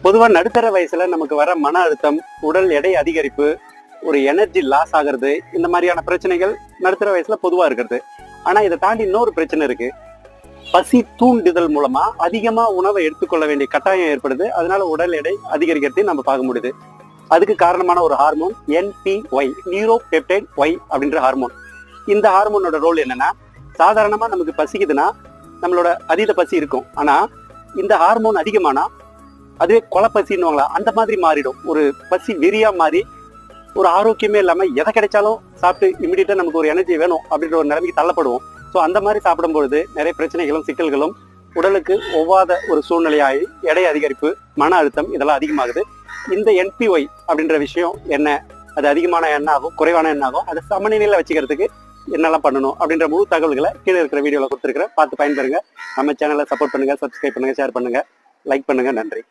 பொதுவா நடுத்தர வயசுல நமக்கு வர மன அழுத்தம், உடல் எடை அதிகரிப்பு, ஒரு எனர்ஜி லாஸ் ஆகிறது, இந்த மாதிரியான பிரச்சனைகள் நடுத்தர வயசுல பொதுவா இருக்கிறது. ஆனா இதை தாண்டி இன்னொரு பிரச்சனை இருக்கு. பசி தூண்டுதல் மூலமா அதிகமா உணவை எடுத்துக்கொள்ள வேண்டிய கட்டாயம் ஏற்படுது. அதனால உடல் எடை அதிகரிக்கிறதையும் நம்ம பார்க்க முடியுது. அதுக்கு காரணமான ஒரு ஹார்மோன் NPY, நியூரோபெப்டைட் ஒய் அப்படின்ற ஹார்மோன். இந்த ஹார்மோனோட ரோல் என்னன்னா, சாதாரணமா நமக்கு பசிக்குதுன்னா நம்மளோட அதீத பசி இருக்கும். ஆனா இந்த ஹார்மோன் அதிகமானா அதுவே கொலப்பசின்னுவாங்களா அந்த மாதிரி மாறிடும். ஒரு பசி வெறியா மாறி ஒரு ஆரோக்கியமே இல்லாம எதை கிடைச்சாலும் சாப்பிட்டு இமிடியட்டா நமக்கு ஒரு எனர்ஜி வேணும் அப்படின்ற ஒரு நிலைமைக்கு தள்ளப்படுவோம். ஸோ அந்த மாதிரி சாப்பிடும்பொழுது நிறைய பிரச்சனைகளும் சிக்கல்களும் உடலுக்கு ஒவ்வாத ஒரு சூழ்நிலையாகி எடை அதிகரிப்பு, மன அழுத்தம் இதெல்லாம் அதிகமாகுது. இந்த NPY அப்படின்ற விஷயம் என்ன, அது அதிகமான என்ன ஆகும், குறைவான என்ன ஆகும், அதை சமநிலையில வச்சுக்கிறதுக்கு என்னெல்லாம் பண்ணணும் அப்படின்ற முழு தகவல்களை கீழே இருக்கிற வீடியோவில் கொடுத்துருக்கிறேன். பார்த்து பயன்பெறுங்க. நம்ம சேனலை சப்போர்ட் பண்ணுங்க, சப்ஸ்கிரைப் பண்ணுங்க, ஷேர் பண்ணுங்க, லைக் பண்ணுங்க. நன்றி.